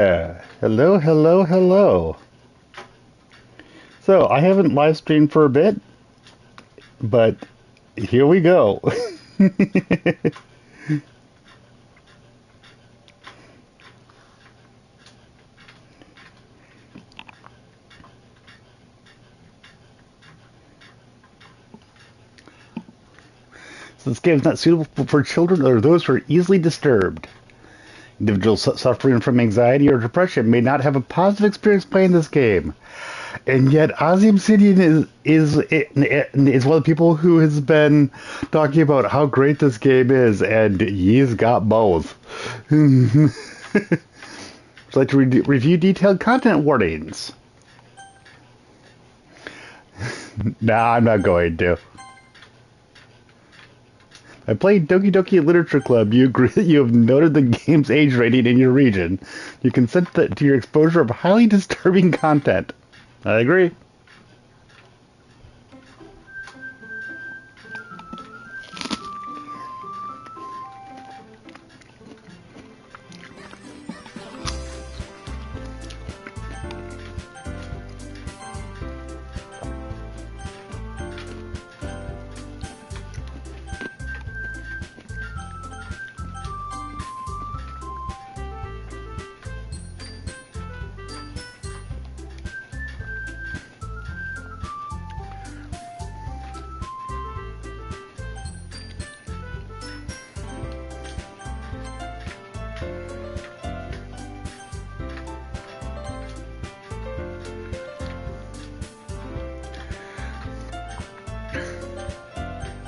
Hello, hello, hello. So, I haven't live streamed for a bit, but here we go. So this game is not suitable for children or those who are easily disturbed. Individuals suffering from anxiety or depression may not have a positive experience playing this game. And yet, Ozzy Obsidian is one of the people who has been talking about how great this game is, and he's got both. Would you like to review detailed content warnings? Nah, I'm not going to. I played Doki Doki Literature Club. You agree that you have noted the game's age rating in your region. You consent to your exposure of highly disturbing content. I agree.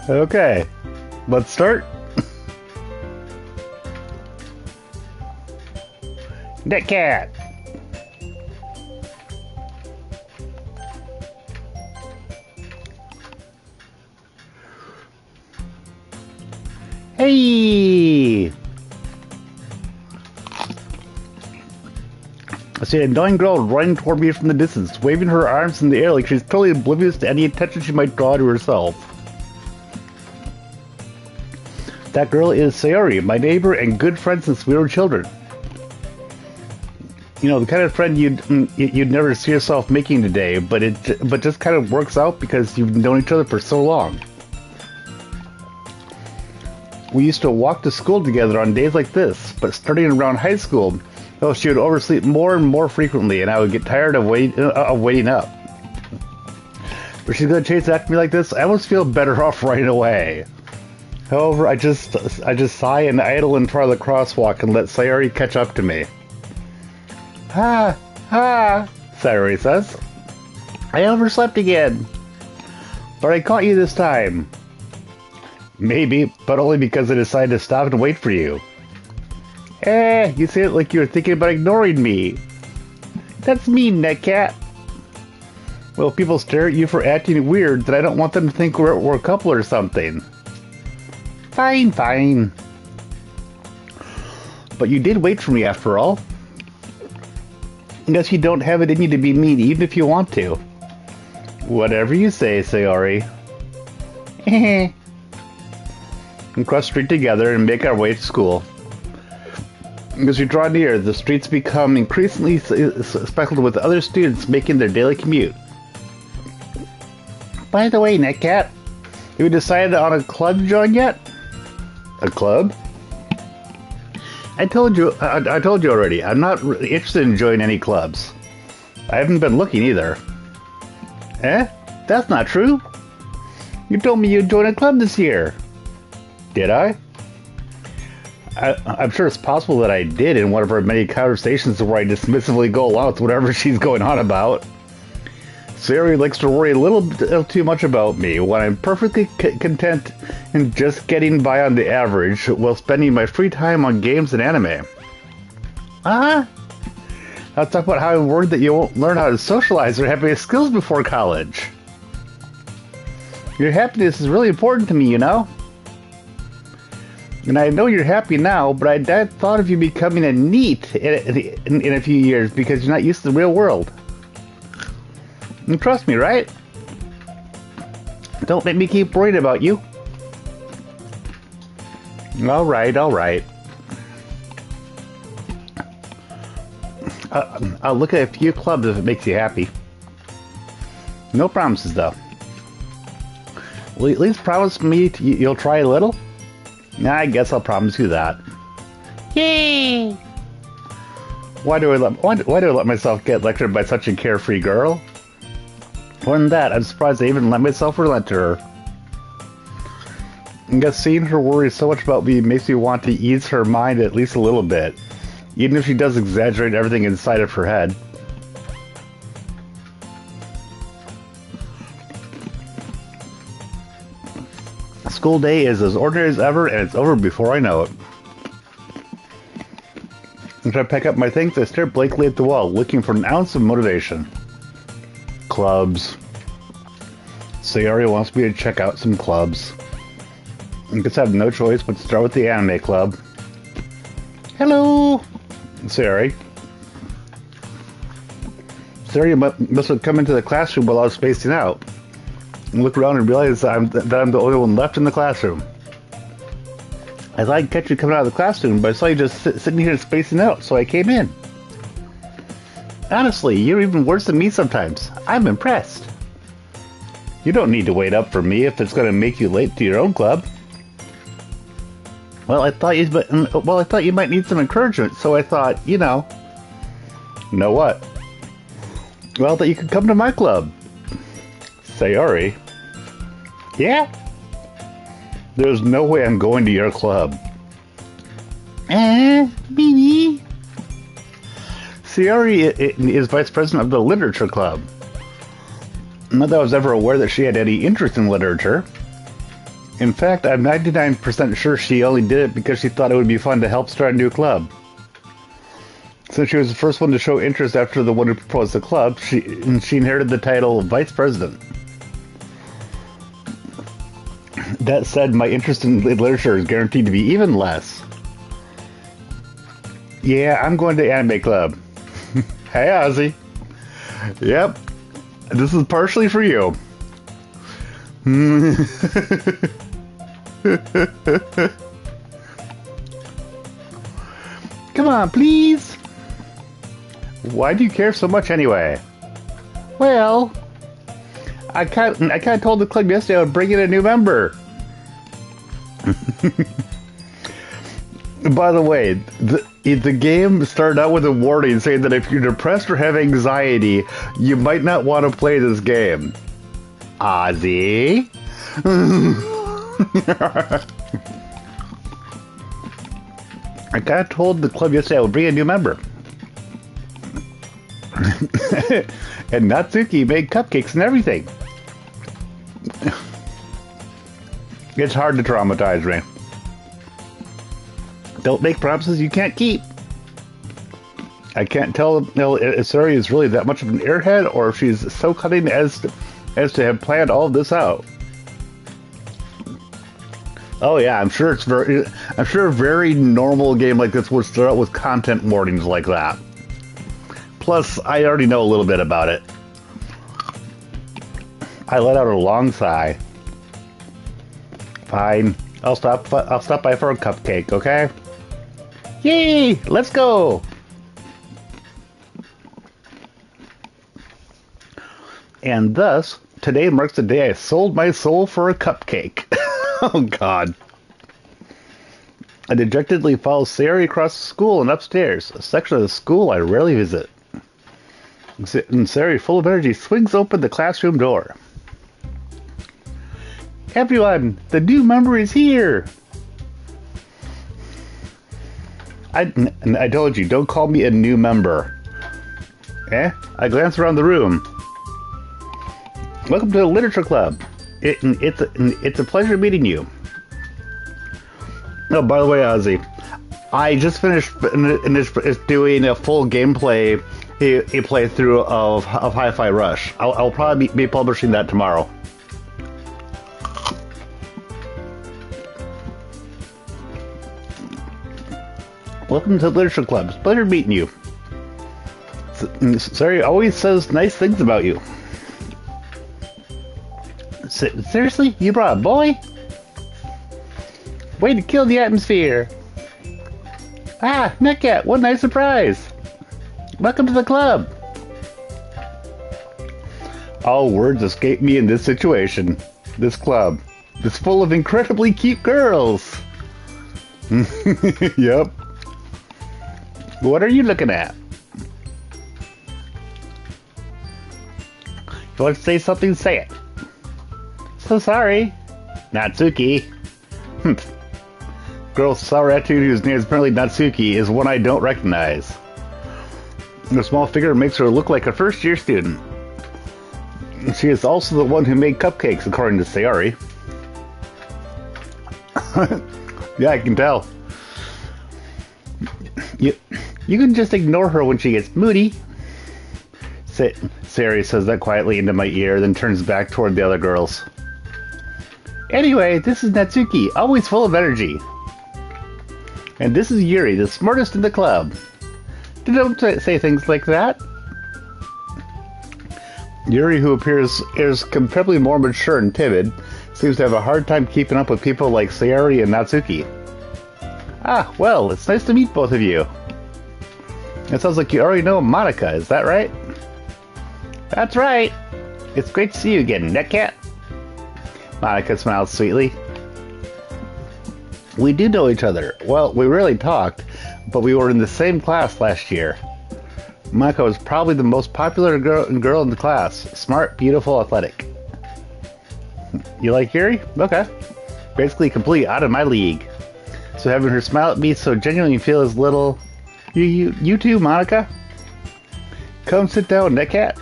Okay, let's start. NetCat. Hey! I see an annoying girl running toward me from the distance, waving her arms in the air like she's totally oblivious to any attention she might draw to herself. That girl is Sayori, my neighbor and good friend since we were children. You know, the kind of friend you'd never see yourself making today, but just kind of works out because you've known each other for so long. We used to walk to school together on days like this, but starting around high school, oh, she would oversleep more and more frequently, and I would get tired of waiting up. But she's gonna chase after me like this, I almost feel better off right away. However, I just sigh and idle in front of the crosswalk and let Sayori catch up to me. Ha! Ha! Sayori says. I overslept again. But I caught you this time. Maybe, but only because I decided to stop and wait for you. You say it like you were thinking about ignoring me. That's mean, NetCat. Well, if people stare at you for acting weird, then I don't want them to think we're a couple or something. Fine, fine. But you did wait for me after all. I guess you don't have it in you to be mean even if you want to. Whatever you say, Sayori. We cross the street together and make our way to school. As we draw near, the streets become increasingly speckled with other students making their daily commute. By the way, NetCat, have you decided on a club to join yet? A club? I told you already. I'm not really interested in joining any clubs. I haven't been looking either. Eh? That's not true. You told me you'd join a club this year. Did I? I'm sure it's possible that I did in one of our many conversations where I dismissively go along with whatever she's going on about. Sayori likes to worry a little too much about me when I'm perfectly content in just getting by on the average while spending my free time on games and anime. I'll talk about how I'm worried that you won't learn how to socialize or have any skills before college. Your happiness is really important to me, you know? And I know you're happy now, but I thought of you becoming a NEET in a few years because you're not used to the real world. And trust me, right? Don't make me keep worrying about you. Alright, alright. I'll look at a few clubs if it makes you happy. No promises, though. Will you at least promise me you'll try a little? Nah, I guess I'll promise you that. Yay! Why do I let myself get lectured by such a carefree girl? More than that, I'm surprised I even let myself relent to her. I guess seeing her worry so much about me makes me want to ease her mind at least a little bit, even if she does exaggerate everything inside of her head. School day is as ordinary as ever, and it's over before I know it. As I pack up my things, I stare blankly at the wall, looking for an ounce of motivation. Clubs. Sayori wants me to check out some clubs. I guess I have no choice but to start with the anime club. Hello! Sayori. Sayori must have come into the classroom while I was spacing out. And look around and realize that I'm the only one left in the classroom. I thought I'd catch you coming out of the classroom, but I saw you just sitting here spacing out, so I came in. Honestly, you're even worse than me sometimes. I'm impressed. You don't need to wait up for me if it's going to make you late to your own club. Well, I thought you might need some encouragement, so I thought, Know what? Well, that you could come to my club. Sayori. Yeah? There's no way I'm going to your club. Baby. Sayori is vice president of the Literature Club. Not that I was ever aware that she had any interest in literature. In fact, I'm 99% sure she only did it because she thought it would be fun to help start a new club. Since she was the first one to show interest after the one who proposed the club, she inherited the title of vice president. That said, my interest in literature is guaranteed to be even less. Yeah, I'm going to anime club. Hey, Ozzy. Yep, this is partially for you. Come on, please. Why do you care so much anyway? Well, I kind of told the club yesterday I would bring in a new member. By the way, the game started out with a warning saying that if you're depressed or have anxiety, you might not want to play this game. Ozzy? I kind of told the club yesterday I would bring a new member. And Natsuki made cupcakes and everything. It's hard to traumatize me. Don't make promises you can't keep. I can't tell if Sayori is really that much of an airhead or if she's so cunning as to have planned all of this out. Oh yeah, I'm sure a very normal game like this would start out with content warnings like that. Plus, I already know a little bit about it. I let out a long sigh. Fine, I'll stop by for a cupcake, okay? Yay! Let's go! And thus, today marks the day I sold my soul for a cupcake. Oh God. I dejectedly follow Sayori across the school and upstairs, a section of the school I rarely visit. And Sayori, full of energy, swings open the classroom door. Everyone, the new member is here! I told you, don't call me a new member. I glance around the room. Welcome to the Literature Club. It's a pleasure meeting you. Oh, by the way, Ozzy, I just finished doing a full gameplay a playthrough of Hi-Fi Rush. I'll probably be publishing that tomorrow. Welcome to the Literature Club. It's a pleasure meeting you. Sayori always says nice things about you. Seriously? You brought a boy? Way to kill the atmosphere. Ah, NetCat, what a nice surprise. Welcome to the club. All words escape me in this situation. This club is full of incredibly cute girls. Yep. What are you looking at? If you want to say something, say it. So sorry. Natsuki. Girl's sour attitude, whose name is apparently Natsuki, is one I don't recognize. Her small figure makes her look like a first-year student. She is also the one who made cupcakes, according to Sayori. Yeah, I can tell. You can just ignore her when she gets moody. Sayori says that quietly into my ear, then turns back toward the other girls. Anyway, this is Natsuki, always full of energy. And this is Yuri, the smartest in the club. Don't say things like that. Yuri, who is comparably more mature and timid, seems to have a hard time keeping up with people like Sayori and Natsuki. Ah, well, it's nice to meet both of you. It sounds like you already know Monica, is that right? That's right. It's great to see you again, NetCat. Monica smiles sweetly. We do know each other. Well, we rarely talked, but we were in the same class last year. Monica was probably the most popular girl in the class. Smart, beautiful, athletic. You like Yuri? Okay. Basically completely out of my league. So having her smile at me so genuinely feels little... You too, Monica? Come sit down, NetCat.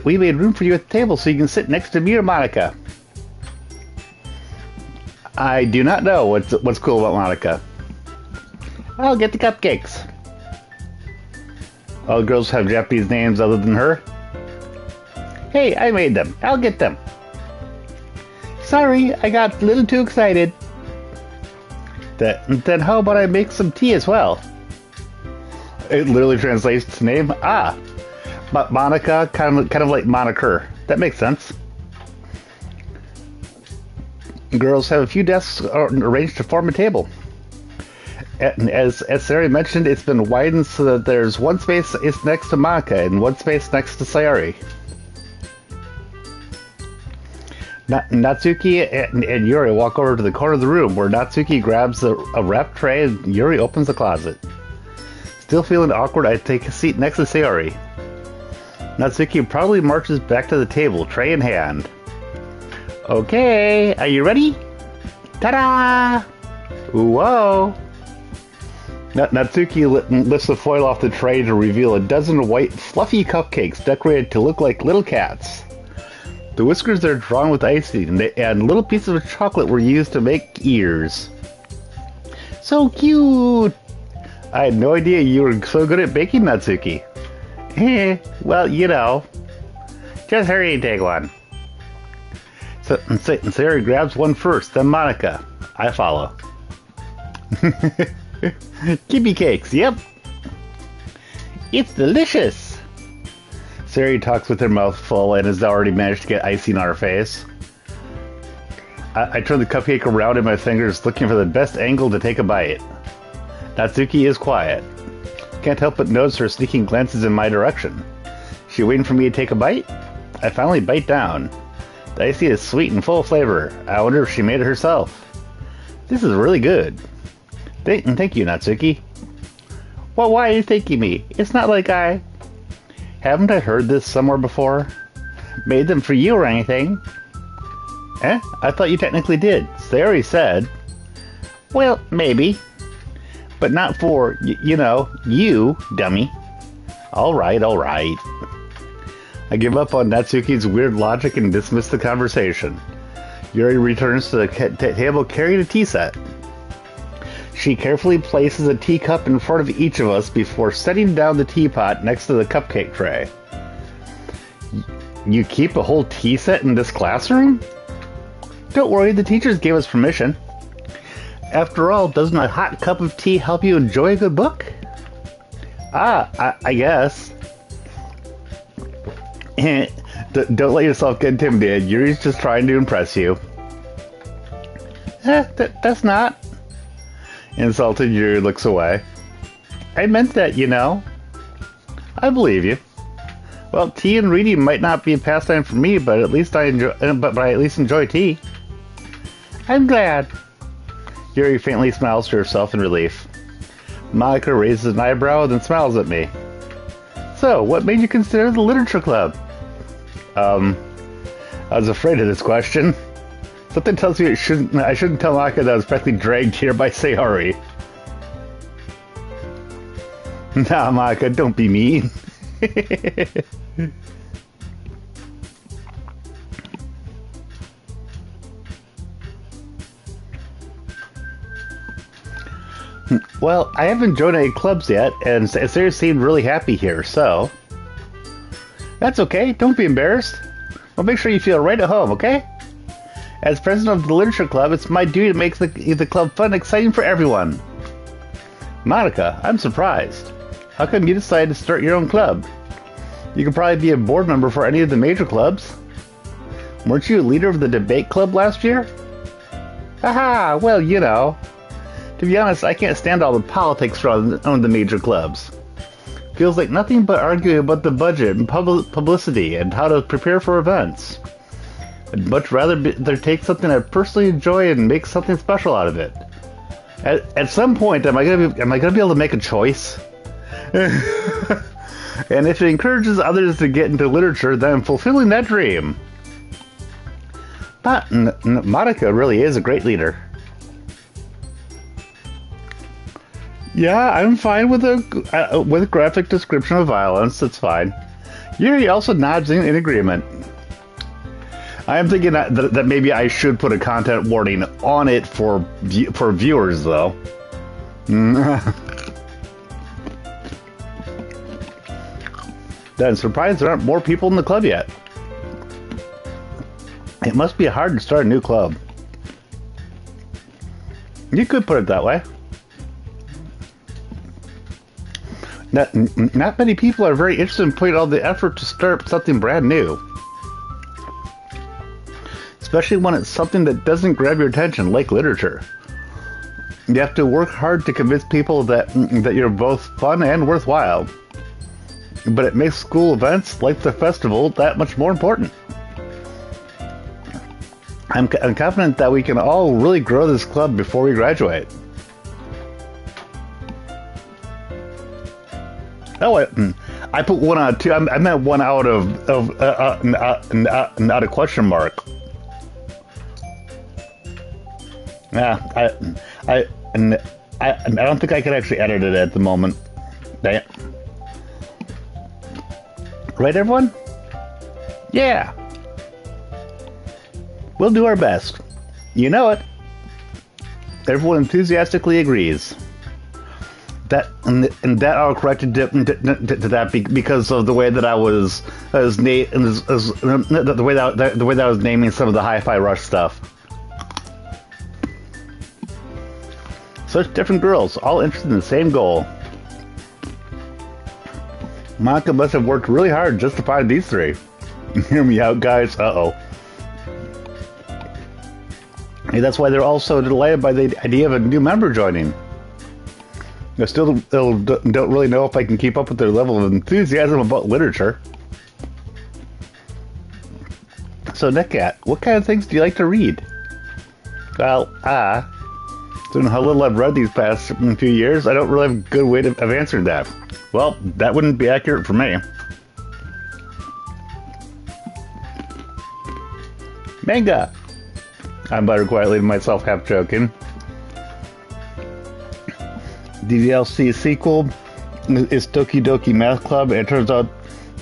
We made room for you at the table so you can sit next to me or Monica. I do not know what's cool about Monica. I'll get the cupcakes. All girls have Japanese names other than her. Hey, I made them. I'll get them. Sorry, I got a little too excited. Then how about I make some tea as well? It literally translates to name. Ah, but Monica, kind of like moniker. That makes sense. Girls have a few desks arranged to form a table. And as Sayori mentioned, it's been widened so that there's one space is next to Monica and one space next to Sayori. Natsuki and Yuri walk over to the corner of the room where Natsuki grabs a wrapped tray and Yuri opens the closet. Still feeling awkward, I take a seat next to Sayori. Natsuki proudly marches back to the table, tray in hand. Okay, are you ready? Ta-da! Whoa! Natsuki lifts the foil off the tray to reveal a dozen white, fluffy cupcakes decorated to look like little cats. The whiskers are drawn with icing, and little pieces of chocolate were used to make ears. So cute! I had no idea you were so good at baking, Natsuki. Well, you know. Just hurry and take one. So Sayori grabs one first, then Monica. I follow. Kippy cakes, yep. It's delicious. Sayori talks with her mouth full and has already managed to get icing on her face. I turn the cupcake around in my fingers, looking for the best angle to take a bite. Natsuki is quiet. Can't help but notice her sneaking glances in my direction. She waiting for me to take a bite? I finally bite down. The icing is sweet and full of flavor. I wonder if she made it herself. This is really good. Thank you, Natsuki. Well, why are you thanking me? It's not like I... Haven't I heard this somewhere before? Made them for you or anything? I thought you technically did. Sayori said. Well, maybe. But not for, you, dummy. Alright. I give up on Natsuki's weird logic and dismiss the conversation. Yuri returns to the table carrying a tea set. She carefully places a teacup in front of each of us before setting down the teapot next to the cupcake tray. You keep a whole tea set in this classroom? Don't worry, the teachers gave us permission. After all, doesn't a hot cup of tea help you enjoy a good book? I guess. Don't let yourself get intimidated. Yuri's just trying to impress you. That's not. Insulted, Yuri looks away. I meant that, I believe you. Well, tea and reading might not be a pastime for me, but at least I enjoy tea. I'm glad. Yuri faintly smiles to herself in relief. Monica raises an eyebrow, then smiles at me. So, what made you consider the literature club? I was afraid of this question. Something tells me I shouldn't tell Monica that I was practically dragged here by Sayori. Nah, Monica, don't be mean. Well, I haven't joined any clubs yet, and Sarah seemed really happy here, so... That's okay, don't be embarrassed. I'll make sure you feel right at home, okay? As president of the Literature Club, it's my duty to make the club fun and exciting for everyone. Monica, I'm surprised. How come you decided to start your own club? You could probably be a board member for any of the major clubs. Weren't you a leader of the debate club last year? Aha, well, you know. To be honest, I can't stand all the politics around the major clubs. Feels like nothing but arguing about the budget and publicity and how to prepare for events. I'd much rather take something I personally enjoy and make something special out of it. At some point, am I gonna be able to make a choice? And if it encourages others to get into literature, then I'm fulfilling that dream. But Monica really is a great leader. Yeah, I'm fine with a graphic description of violence. That's fine. Yuri also nods in agreement. I am thinking that maybe I should put a content warning on it for viewers, though. Then surprised there aren't more people in the club yet. It must be hard to start a new club. You could put it that way. Not many people are very interested in putting all the effort to start something brand new. Especially when it's something that doesn't grab your attention, like literature. You have to work hard to convince people that you're both fun and worthwhile. But it makes school events, like the festival, that much more important. I'm confident that we can all really grow this club before we graduate. Oh, I put 1 out of 2. I meant 1 out of not a question mark. Yeah, I don't think I can actually edit it at the moment. Dang it. Right, everyone? Yeah. We'll do our best. You know it. Everyone enthusiastically agrees. That I'll correct it to that because of the way that I was the way that I was naming some of the Hi-Fi Rush stuff. Such different girls, all interested in the same goal. Monica must have worked really hard just to find these 3. Hear me out, guys. Uh-oh. Hey, that's why they're all so delighted by the idea of a new member joining. I still don't really know if I can keep up with their level of enthusiasm about literature. So, NetCat, what kind of things do you like to read? Well, considering how little I've read these past few years, I don't really have a good way of answering that. Well, that wouldn't be accurate for me. Manga! I muttered quietly to myself, half joking. The DLC sequel is Doki Doki Math Club, and it turns out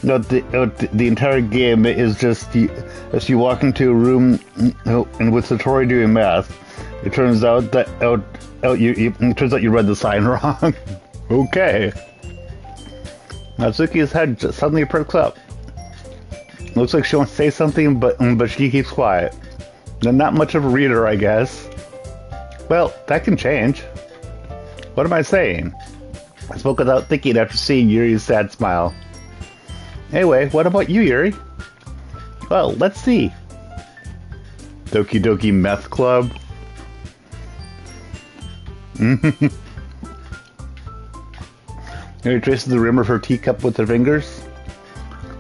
that the entire game is just as you walk into a room and with Satori doing math. It turns out that you read the sign wrong. Okay. Natsuki's head suddenly perks up. Looks like she wants to say something, but she keeps quiet. Not much of a reader, I guess. Well, that can change. What am I saying? I spoke without thinking after seeing Yuri's sad smile. Anyway, what about you, Yuri? Well, let's see. Doki Doki Meth Club. Yuri traces the rim of her teacup with her fingers.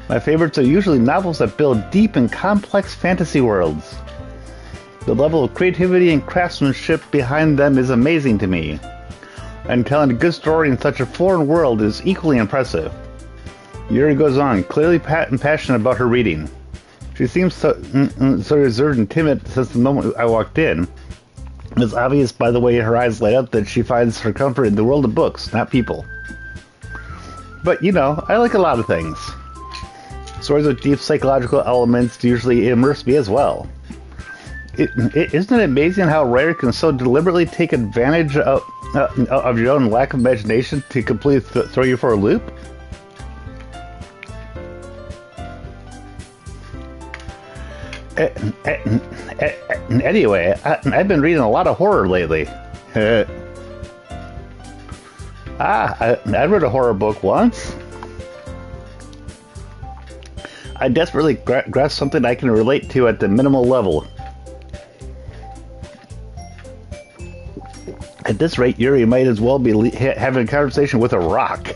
My favorites are usually novels that build deep and complex fantasy worlds. The level of creativity and craftsmanship behind them is amazing to me. And telling a good story in such a foreign world is equally impressive. Yuri goes on, clearly passionate about her reading. She seems so reserved and timid since the moment I walked in. It's obvious by the way her eyes light up that she finds her comfort in the world of books, not people. But, you know, I like a lot of things. Stories with deep psychological elements usually immerse me as well. Isn't it amazing how a writer can so deliberately take advantage of your own lack of imagination to completely throw you for a loop? Anyway, I've been reading a lot of horror lately. I read a horror book once. I desperately grasp something I can relate to at the minimal level. At this rate, Yuri might as well be having a conversation with a rock.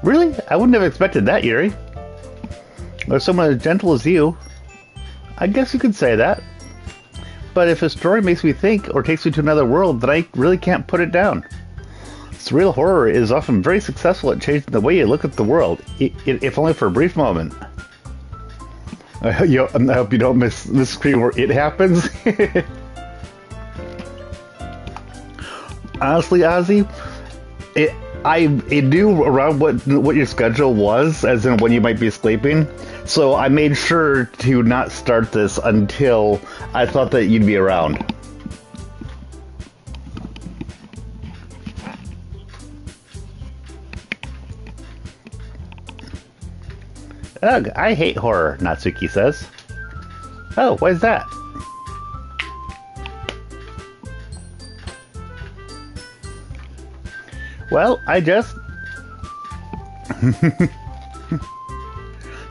Really? I wouldn't have expected that, Yuri. Or someone as gentle as you. I guess you could say that. But if a story makes me think or takes me to another world, then I really can't put it down. Surreal horror is often very successful at changing the way you look at the world, if only for a brief moment. I hope you don't scream where it happens. Honestly, Ozzy, I knew around what your schedule was, as in when you might be sleeping, so I made sure to not start this until I thought that you'd be around. Ugh, I hate horror, Natsuki says. Oh, why is that? Well, I just...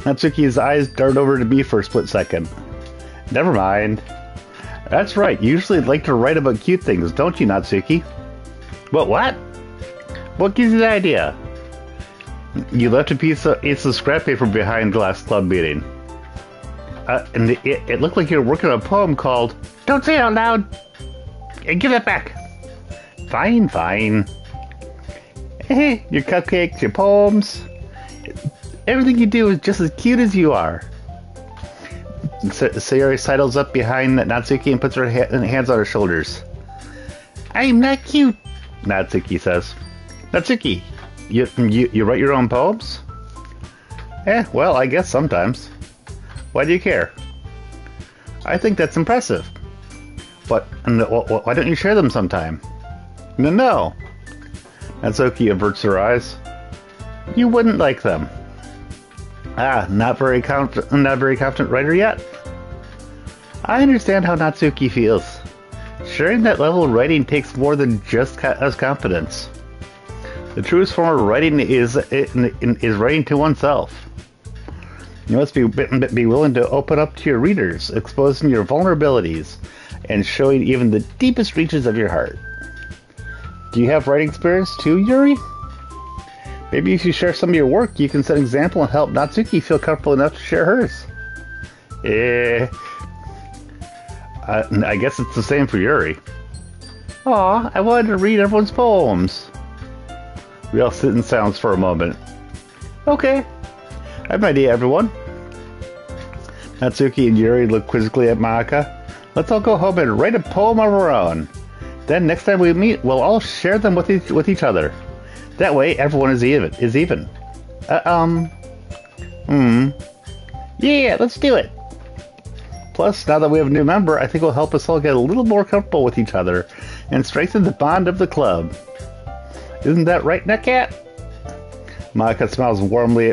Natsuki's eyes dart over to me for a split second. Never mind. That's right, you usually like to write about cute things, don't you, Natsuki? What? What gives you the idea? You left a piece of scrap paper behind the last club meeting. And it looked like you were working on a poem called Don't Say It Out Loud! Give it back! Fine. Your cupcakes, your poems. Everything you do is just as cute as you are. Sayori sidles up behind Natsuki and puts her hands on her shoulders. I'm not cute, Natsuki says. Natsuki, you write your own poems? Well, I guess sometimes. Why do you care? I think that's impressive. But why don't you share them sometime? No. Natsuki averts her eyes. You wouldn't like them. Not very confident writer yet? I understand how Natsuki feels. Sharing that level of writing takes more than just as confidence. The truest form of writing is writing to oneself. You must be willing to open up to your readers, exposing your vulnerabilities, and showing even the deepest reaches of your heart. Do you have writing experience too, Yuri? Maybe if you share some of your work, you can set an example and help Natsuki feel comfortable enough to share hers. I guess it's the same for Yuri. Aw, I wanted to read everyone's poems. We all sit in silence for a moment. Okay, I have an idea, everyone. Natsuki and Yuri look quizzically at Maaka. Let's all go home and write a poem of our own. Then next time we meet, we'll all share them with each other. That way, everyone is even. Yeah, let's do it. Plus, now that we have a new member, I think it will help us all get a little more comfortable with each other and strengthen the bond of the club. Isn't that right, NetCat? Maaka smiles warmly at